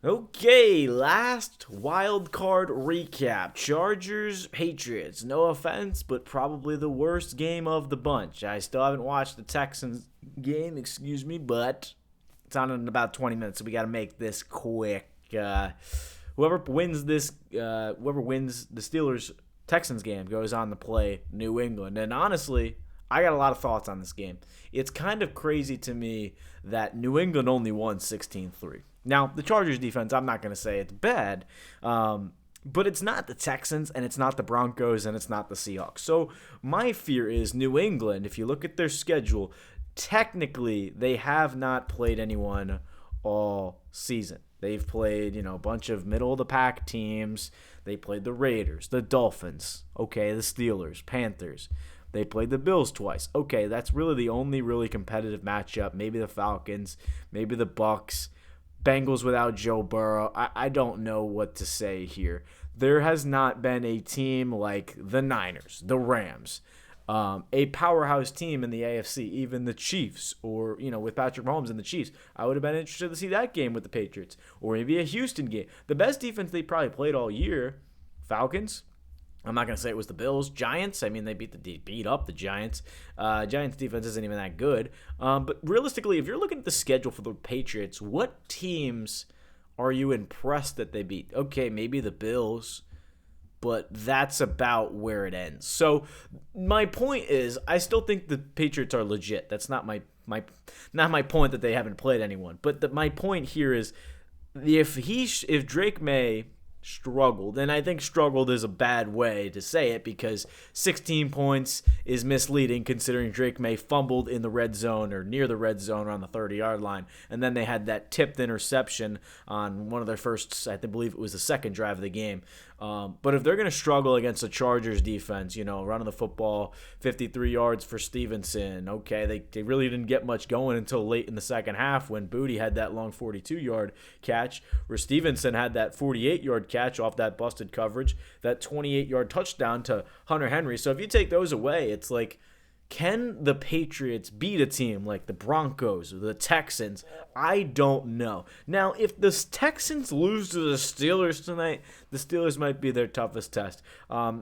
Okay, last wild card recap. Chargers, Patriots. No offense, but probably the worst game of the bunch. I still haven't watched the Texans game, excuse me, but it's on in about 20 minutes, so we got to make this quick. Whoever wins the Steelers Texans game goes on to play New England. And honestly, I got a lot of thoughts on this game. It's kind of crazy to me that New England only won 16-3. Now, the Chargers defense, I'm not going to say it's bad, but it's not the Texans, and it's not the Broncos, and it's not the Seahawks. So my fear is New England, if you look at their schedule, technically they have not played anyone all season. They've played, a bunch of middle of the pack teams. They played the Raiders, the Dolphins, okay, the Steelers, Panthers. They played the Bills twice. Okay, that's really the only really competitive matchup. Maybe the Falcons, maybe the Bucks, Bengals without Joe Burrow. I don't know what to say here. There has not been a team like the Niners, the Rams, a powerhouse team in the AFC, even the Chiefs, or, with Patrick Mahomes and the Chiefs. I would have been interested to see that game with the Patriots, or maybe a Houston game. The best defense they probably played all year, Falcons. I'm not going to say it was the Bills. Giants, I mean, they beat up the Giants. Giants defense isn't even that good. But realistically, if you're looking at the schedule for the Patriots, what teams are you impressed that they beat? Okay, maybe the Bills, but that's about where it ends. So my point is, I still think the Patriots are legit. That's not my point that they haven't played anyone. But my point here is, if Drake May struggled, and I think struggled is a bad way to say it, because 16 points is misleading considering Drake May fumbled in the red zone or near the red zone around the 30-yard line, and then they had that tipped interception on one of their first, I believe it was the second drive of the game. But if they're going to struggle against the Chargers defense, running the football, 53 yards for Stevenson, okay, they really didn't get much going until late in the second half when Booty had that long 42-yard catch, where Stevenson had that 48-yard catch off that busted coverage, that 28-yard touchdown to Hunter Henry. So if you take those away, it's like, can the Patriots beat a team like the Broncos or the Texans? I don't know. Now, if the Texans lose to the Steelers tonight, the Steelers might be their toughest test,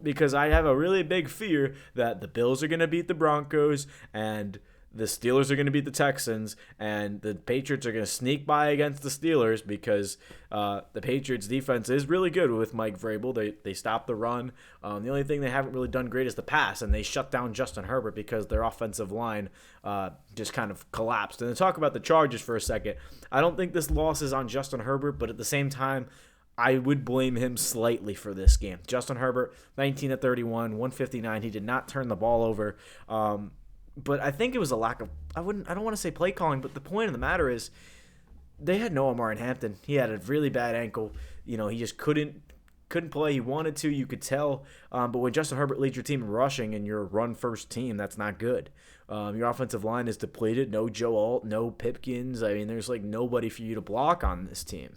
because I have a really big fear that the Bills are going to beat the Broncos, and the Steelers are going to beat the Texans, and the Patriots are going to sneak by against the Steelers, because the Patriots defense is really good with Mike Vrabel. They stop the run. The only thing they haven't really done great is the pass, and they shut down Justin Herbert because their offensive line just kind of collapsed. And to talk about the Chargers for a second, I don't think this loss is on Justin Herbert, but at the same time, I would blame him slightly for this game. Justin Herbert, 19 of 31, 159. He did not turn the ball over. But I think it was a lack of, I don't want to say play calling, but the point of the matter is they had no Omar in Hampton. He had a really bad ankle. He just couldn't play. He wanted to, you could tell. But when Justin Herbert leads your team in rushing and you're a run-first team, that's not good. Your offensive line is depleted. No Joe Alt, no Pipkins. I mean, there's like nobody for you to block on this team.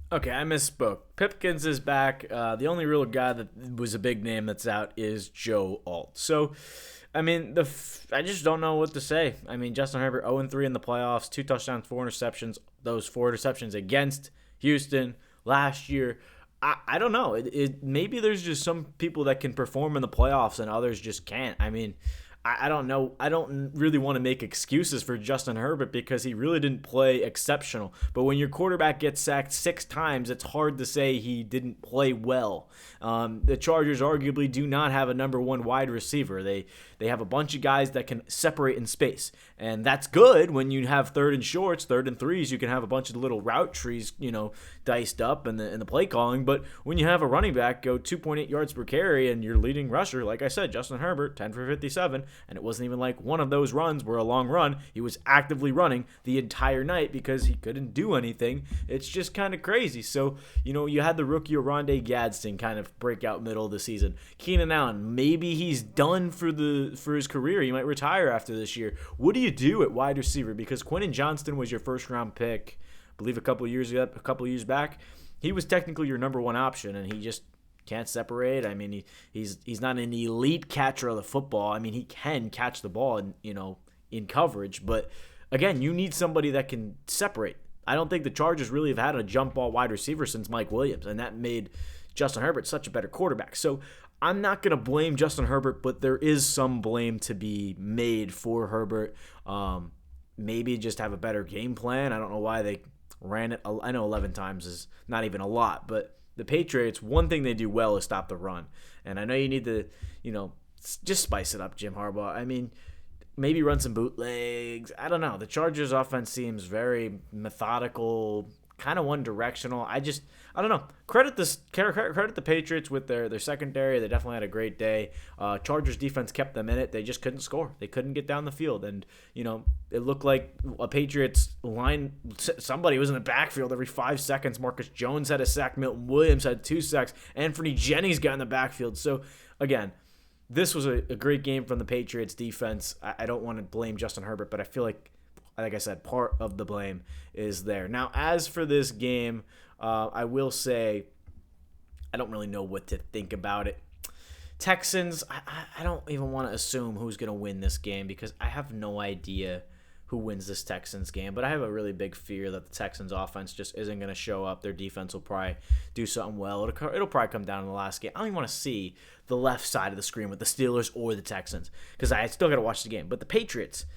Okay, I misspoke. Pipkins is back. The only real guy that was a big name that's out is Joe Alt. So, I mean, I just don't know what to say. I mean, Justin Herbert 0-3 in the playoffs, 2 touchdowns, 4 interceptions. Those 4 interceptions against Houston last year. I don't know. Maybe there's just some people that can perform in the playoffs and others just can't. I mean, I don't know. I don't really want to make excuses for Justin Herbert because he really didn't play exceptional. But when your quarterback gets sacked 6 times, it's hard to say he didn't play well. The Chargers arguably do not have a number 1 wide receiver. They have a bunch of guys that can separate in space. And that's good when you have third and shorts, third and threes. You can have a bunch of little route trees, diced up in the play calling. But when you have a running back go 2.8 yards per carry and your leading rusher, like I said, Justin Herbert, 10 for 57, and it wasn't even like one of those runs were a long run. He was actively running the entire night because he couldn't do anything. It's just kind of crazy. So, you had the rookie Oronde Gadsden kind of break out middle of the season. Keenan Allen, maybe he's done for his career. He might retire after this year. What do you do at wide receiver? Because Quentin Johnston was your first round pick, I believe a couple years back. He was technically your number 1 option, and he just can't separate. I mean, he's not an elite catcher of the football. I mean, he can catch the ball in coverage, but again, you need somebody that can separate. I don't think the Chargers really have had a jump ball wide receiver since Mike Williams, and that made Justin Herbert such a better quarterback. So I'm not going to blame Justin Herbert, but there is some blame to be made for Herbert. Maybe just have a better game plan. I don't know why they ran it. I know 11 times is not even a lot, but the Patriots, one thing they do well is stop the run. And I know you need to, just spice it up, Jim Harbaugh. I mean, maybe run some bootlegs. I don't know. The Chargers offense seems very methodical, kind of one-directional. I don't know. Credit the Patriots with their secondary. They definitely had a great day. Chargers defense kept them in it. They just couldn't score. They couldn't get down the field. And, it looked like a Patriots line, somebody was in the backfield every 5 seconds. Marcus Jones had a sack. Milton Williams had 2 sacks. Anthony Jennings got in the backfield. So, again, this was a great game from the Patriots defense. I don't want to blame Justin Herbert, but I feel like I said, part of the blame is there. Now, as for this game, I will say I don't really know what to think about it. Texans, I don't even want to assume who's going to win this game because I have no idea who wins this Texans game, but I have a really big fear that the Texans offense just isn't going to show up. Their defense will probably do something well. It'll probably come down in the last game. I don't even want to see the left side of the screen with the Steelers or the Texans because I still got to watch the game. But the Patriots,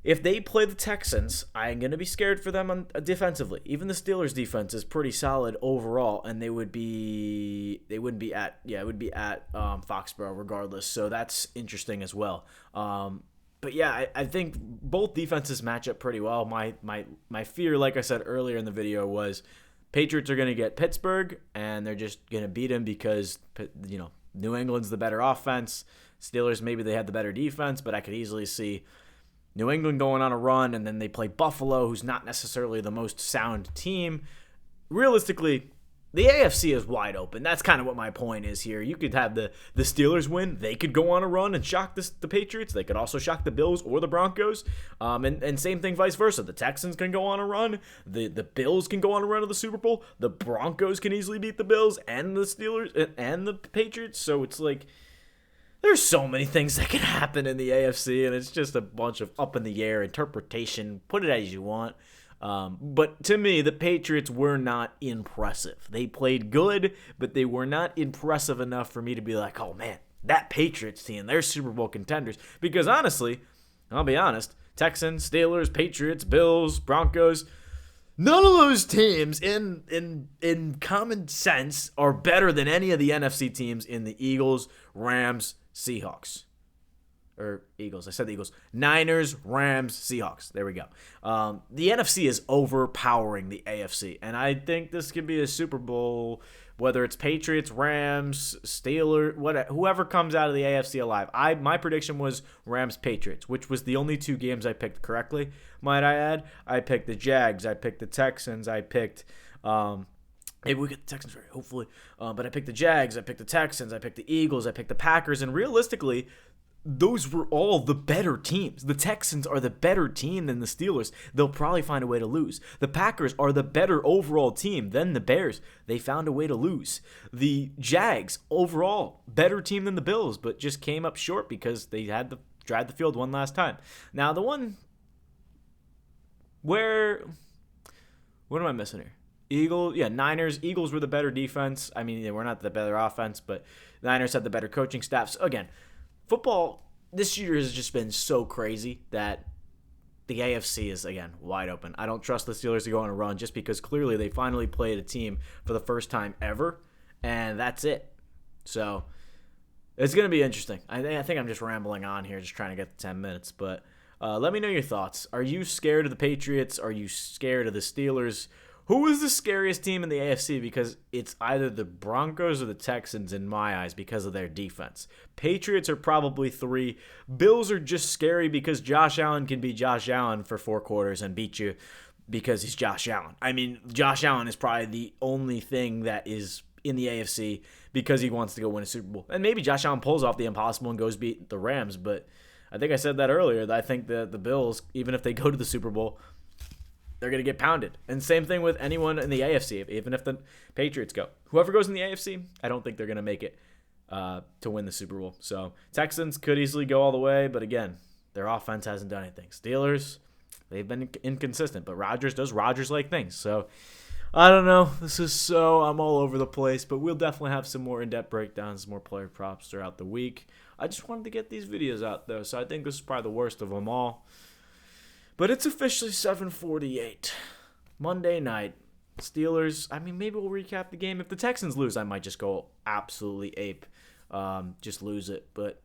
if they play the Texans, I'm going to be scared for them defensively. Even the Steelers' defense is pretty solid overall, and it would be at Foxborough regardless. So that's interesting as well. But yeah, I think both defenses match up pretty well. My fear, like I said earlier in the video, was Patriots are going to get Pittsburgh, and they're just going to beat them because New England's the better offense. Steelers, maybe they had the better defense, but I could easily see New England going on a run, and then they play Buffalo, who's not necessarily the most sound team. Realistically, the AFC is wide open. That's kind of what my point is here. You could have the Steelers win. They could go on a run and shock the Patriots. They could also shock the Bills or the Broncos. And same thing vice versa. The Texans can go on a run. The Bills can go on a run to the Super Bowl. The Broncos can easily beat the Bills and the Steelers and the Patriots. So it's like there's so many things that can happen in the AFC, and it's just a bunch of up-in-the-air interpretation. Put it as you want. But to me, the Patriots were not impressive. They played good, but they were not impressive enough for me to be like, oh, man, that Patriots team, they're Super Bowl contenders. Because honestly, I'll be honest, Texans, Steelers, Patriots, Bills, Broncos, none of those teams in common sense are better than any of the NFC teams in the Eagles, Rams, Seahawks. Or Eagles. I said the Eagles. Niners, Rams, Seahawks. There we go. The NFC is overpowering the AFC. And I think this could be a Super Bowl, whether it's Patriots, Rams, Steelers, whoever comes out of the AFC alive. My prediction was Rams-Patriots, which was the only 2 games I picked correctly, might I add. I picked the Jags. I picked the Texans. I picked maybe we get the Texans right, hopefully. But I picked the Jags. I picked the Texans. I picked the Eagles. I picked the Packers. And realistically, those were all the better teams. The Texans are the better team than the Steelers. They'll probably find a way to lose. The Packers are the better overall team than the Bears. They found a way to lose. The Jags, overall, better team than the Bills, but just came up short because they had to drive the field one last time. Now, the one where... What am I missing here? Niners. Eagles were the better defense. I mean, they were not the better offense, but the Niners had the better coaching staff. So, again, football this year has just been so crazy that the AFC is, again, wide open. I don't trust the Steelers to go on a run just because clearly they finally played a team for the first time ever, and that's it. So it's going to be interesting. I think I'm just rambling on here, just trying to get to 10 minutes, but let me know your thoughts. Are you scared of the Patriots? Are you scared of the Steelers? Who is the scariest team in the AFC? Because it's either the Broncos or the Texans in my eyes because of their defense. Patriots are probably 3. Bills are just scary because Josh Allen can be Josh Allen for 4 quarters and beat you because he's Josh Allen. I mean, Josh Allen is probably the only thing that is in the AFC because he wants to go win a Super Bowl. And maybe Josh Allen pulls off the impossible and goes beat the Rams, but I think I said that earlier, that I think that the Bills, even if they go to the Super Bowl, they're going to get pounded. And same thing with anyone in the AFC, even if the Patriots go. Whoever goes in the AFC, I don't think they're going to make it to win the Super Bowl. So Texans could easily go all the way, but again, their offense hasn't done anything. Steelers, They've been inconsistent, but Rodgers does Rodgers-like things. So I don't know. I'm all over the place, but we'll definitely have some more in-depth breakdowns, more player props throughout the week. I just wanted to get these videos out, though, so I think this is probably the worst of them all. But it's officially 7:48. Monday night. Steelers, maybe we'll recap the game. If the Texans lose, I might just go absolutely ape. Just lose it. But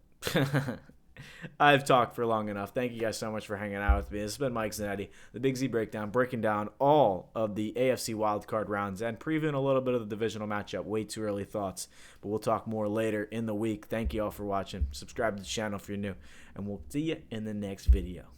I've talked for long enough. Thank you guys so much for hanging out with me. This has been Mike Zanetti, the Big Z Breakdown, breaking down all of the AFC wildcard rounds and previewing a little bit of the divisional matchup. Way too early thoughts, but we'll talk more later in the week. Thank you all for watching. Subscribe to the channel if you're new, and we'll see you in the next video.